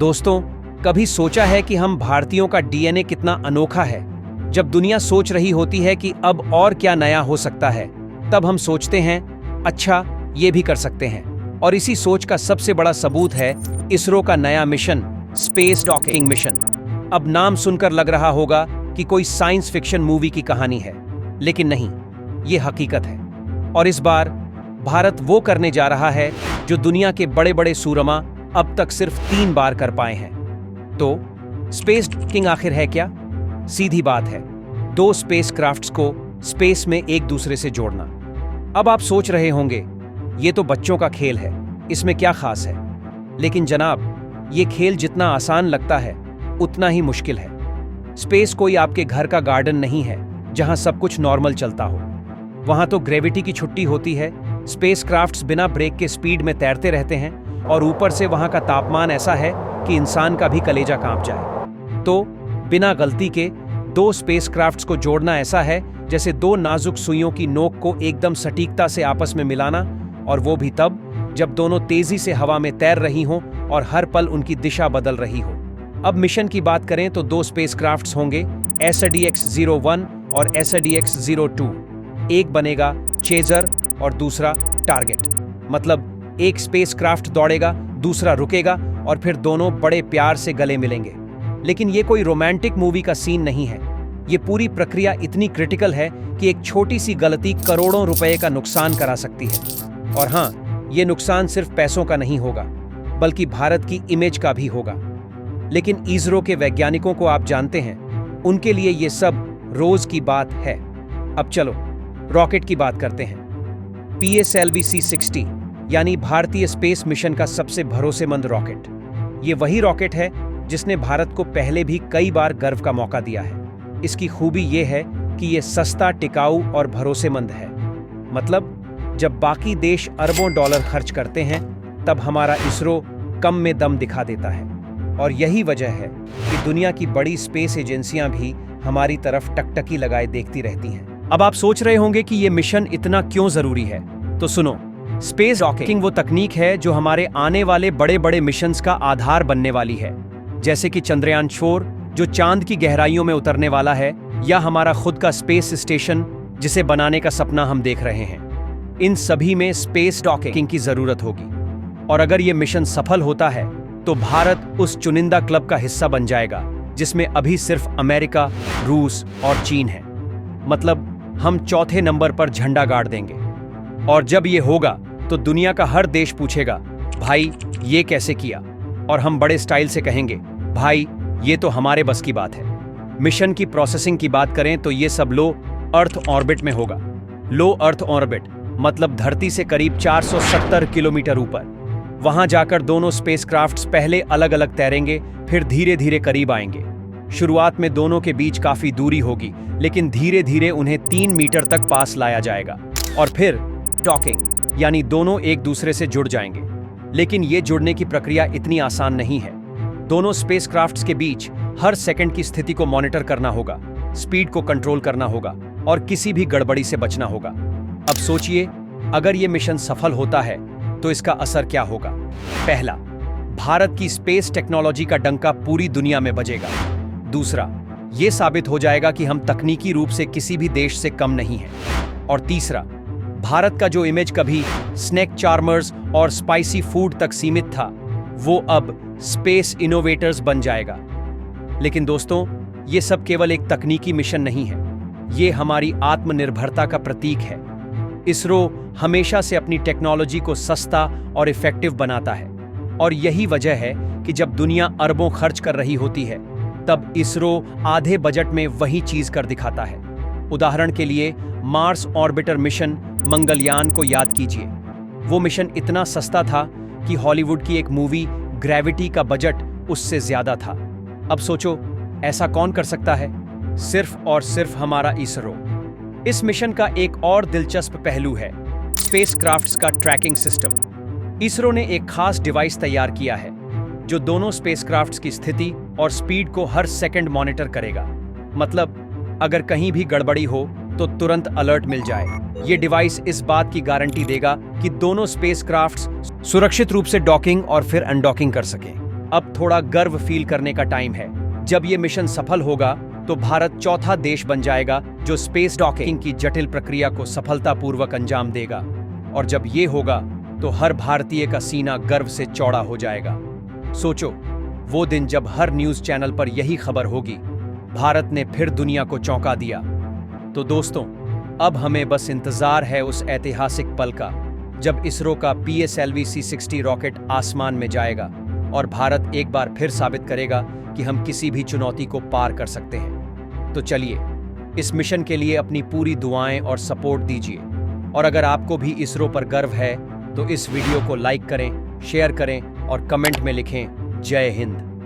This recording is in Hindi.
दोस्तों, कभी सोचा है कि हम भारतीयों का डीएनए कितना अनोखा है? जब दुनिया सोच रही होती है कि अब और क्या नया हो सकता है, तब हम सोचते हैं, अच्छा, ये भी कर सकते हैं। और इसी सोच का सबसे बड़ा सबूत है इसरो का नया मिशन, स्पेस डॉकिंग मिशन। अब नाम सुनकर लग रहा होगा कि कोई साइंस फिक्शन मूवी की कहानी है, लेकिन नहीं, ये हकीकत है। और इस बार भारत वो करने जा रहा है जो दुनिया के बड़े बड़े सूरमा अब तक सिर्फ 3 बार कर पाए हैं। तो स्पेस डॉकिंग आखिर है क्या? सीधी बात है, 2 स्पेस क्राफ्ट्स को स्पेस में एक दूसरे से जोड़ना। अब आप सोच रहे होंगे, ये तो बच्चों का खेल है, इसमें क्या खास है? लेकिन जनाब, ये खेल जितना आसान लगता है उतना ही मुश्किल है। स्पेस कोई आपके घर का गार्डन नहीं है जहां सब कुछ नॉर्मल चलता हो। वहां तो ग्रेविटी की छुट्टी होती है, स्पेस क्राफ्ट्स बिना ब्रेक के स्पीड में तैरते रहते हैं, और ऊपर से वहां का तापमान ऐसा है कि इंसान का भी कलेजा कांप जाए। तो बिना गलती के 2 स्पेस क्राफ्ट्स को जोड़ना ऐसा है जैसे 2 नाजुक सुइयों की नोक को एकदम सटीकता से आपस में मिलाना, और वो भी तब जब दोनों तेजी से हवा में तैर रही हों और हर पल उनकी दिशा बदल रही हो। अब मिशन की बात करें तो 2 स्पेस क्राफ्ट्स होंगे, SDX-01 और SDX-02। एक बनेगा चेजर और दूसरा टारगेट। मतलब एक स्पेस क्राफ्ट दौड़ेगा, दूसरा रुकेगा, और फिर दोनों बड़े प्यार से गले मिलेंगे। लेकिन ये कोई रोमांटिक मूवी का सीन नहीं है। ये पूरी प्रक्रिया इतनी क्रिटिकल है कि एक छोटी सी गलती करोड़ों रुपए का नुकसान करा सकती है। और हाँ, ये नुकसान सिर्फ पैसों का नहीं होगा, बल्कि भारत की इमेज का भी होगा। लेकिन इसरो के वैज्ञानिकों को आप जानते हैं, उनके लिए ये सब रोज की बात है। अब चलो रॉकेट की बात करते हैं। PSLV-C60 यानी भारतीय स्पेस मिशन का सबसे भरोसेमंद रॉकेट। ये वही रॉकेट है जिसने भारत को पहले भी कई बार गर्व का मौका दिया है। इसकी खूबी ये है कि ये सस्ता, टिकाऊ और भरोसेमंद है। मतलब जब बाकी देश अरबों डॉलर खर्च करते हैं, तब हमारा इसरो कम में दम दिखा देता है। और यही वजह है कि दुनिया की बड़ी स्पेस एजेंसियां भी हमारी तरफ टकटकी लगाए देखती रहती हैं। अब आप सोच रहे होंगे कि ये मिशन इतना क्यों जरूरी है, तो सुनो। स्पेस डॉकिंग वो तकनीक है जो हमारे आने वाले बड़े बड़े मिशंस का आधार बनने वाली है, जैसे कि चंद्रयान 4 जो चांद की गहराइयों में उतरने वाला है, या हमारा खुद का स्पेस स्टेशन जिसे बनाने का सपना हम देख रहे हैं। इन सभी में स्पेस डॉकिंग की जरूरत होगी। और अगर ये मिशन सफल होता है तो भारत उस चुनिंदा क्लब का हिस्सा बन जाएगा जिसमें अभी सिर्फ अमेरिका, रूस और चीन है। मतलब हम चौथे नंबर पर झंडा गाड़ देंगे। और जब ये होगा तो दुनिया का हर देश पूछेगा, भाई ये कैसे किया? और हम बड़े स्टाइल से कहेंगे, भाई ये तो हमारे बस की बात है। मिशन की प्रोसेसिंग की बात करें तो ये सब लो अर्थ ऑर्बिट में होगा। लो अर्थ ऑर्बिट मतलब धरती से करीब 470 किलोमीटर ऊपर। वहां जाकर दोनों स्पेसक्राफ्ट्स पहले अलग अलग तैरेंगे, फिर धीरे धीरे करीब आएंगे। शुरुआत में दोनों के बीच काफी दूरी होगी, लेकिन धीरे धीरे उन्हें 3 मीटर तक पास लाया जाएगा। और फिर डॉकिंग यानी दोनों एक दूसरे से जुड़ जाएंगे। लेकिन ये जुड़ने की प्रक्रिया इतनी आसान नहीं है। दोनों स्पेसक्राफ्ट्स के बीच हर सेकंड की स्थिति को मॉनिटर करना होगा, स्पीड को कंट्रोल करना होगा और किसी भी गड़बड़ी से बचना होगा। अब सोचिए, अगर ये मिशन सफल होता है तो इसका असर क्या होगा? पहला, भारत की स्पेस टेक्नोलॉजी का डंका पूरी दुनिया में बजेगा। दूसरा, ये साबित हो जाएगा कि हम तकनीकी रूप से किसी भी देश से कम नहीं हैं। और तीसरा, भारत का जो इमेज कभी स्नैक चार्मर्स और स्पाइसी फूड तक सीमित था, वो अब स्पेस इनोवेटर्स बन जाएगा। लेकिन दोस्तों, ये सब केवल एक तकनीकी मिशन नहीं है, ये हमारी आत्मनिर्भरता का प्रतीक है। इसरो हमेशा से अपनी टेक्नोलॉजी को सस्ता और इफेक्टिव बनाता है, और यही वजह है कि जब दुनिया अरबों खर्च कर रही होती है, तब इसरो आधे बजट में वही चीज कर दिखाता है। उदाहरण के लिए मार्स ऑर्बिटर मिशन, मंगलयान को याद कीजिए। वो मिशन इतना सस्ता था कि हॉलीवुड की एक मूवी ग्रेविटी का बजट उससे ज्यादा था। अब सोचो, ऐसा कौन कर सकता है? सिर्फ और सिर्फ हमारा इसरो। इस मिशन का एक और दिलचस्प पहलू है स्पेसक्राफ्ट्स का ट्रैकिंग सिस्टम। इसरो ने एक खास डिवाइस तैयार किया है जो दोनों स्पेसक्राफ्ट्स की स्थिति और स्पीड को हर सेकंड मॉनिटर करेगा। मतलब अगर कहीं भी गड़बड़ी हो तो तुरंत अलर्ट मिल जाए। ये डिवाइस इस बात की गारंटी देगा कि दोनों स्पेसक्राफ्ट्स सुरक्षित रूप से डॉकिंग और फिर अनडॉकिंग कर सकें। अब थोड़ा गर्व फील करने का टाइम है। जब ये मिशन सफल होगा तो भारत चौथा देश बन जाएगा जो स्पेस डॉकिंग की जटिल प्रक्रिया को सफलतापूर्वक अंजाम देगा। और जब ये होगा तो हर भारतीय का सीना गर्व से चौड़ा हो जाएगा। सोचो, वो दिन जब हर न्यूज़ चैनल पर यही खबर होगी, भारत ने फिर दुनिया को चौंका दिया। तो दोस्तों, अब हमें बस इंतजार है उस ऐतिहासिक पल का, जब इसरो का PSLV C60 रॉकेट आसमान में जाएगा और भारत एक बार फिर साबित करेगा कि हम किसी भी चुनौती को पार कर सकते हैं। तो चलिए, इस मिशन के लिए अपनी पूरी दुआएं और सपोर्ट दीजिए। और अगर आपको भी इसरो पर गर्व है तो इस वीडियो को लाइक करें, शेयर करें और कमेंट में लिखें जय हिंद।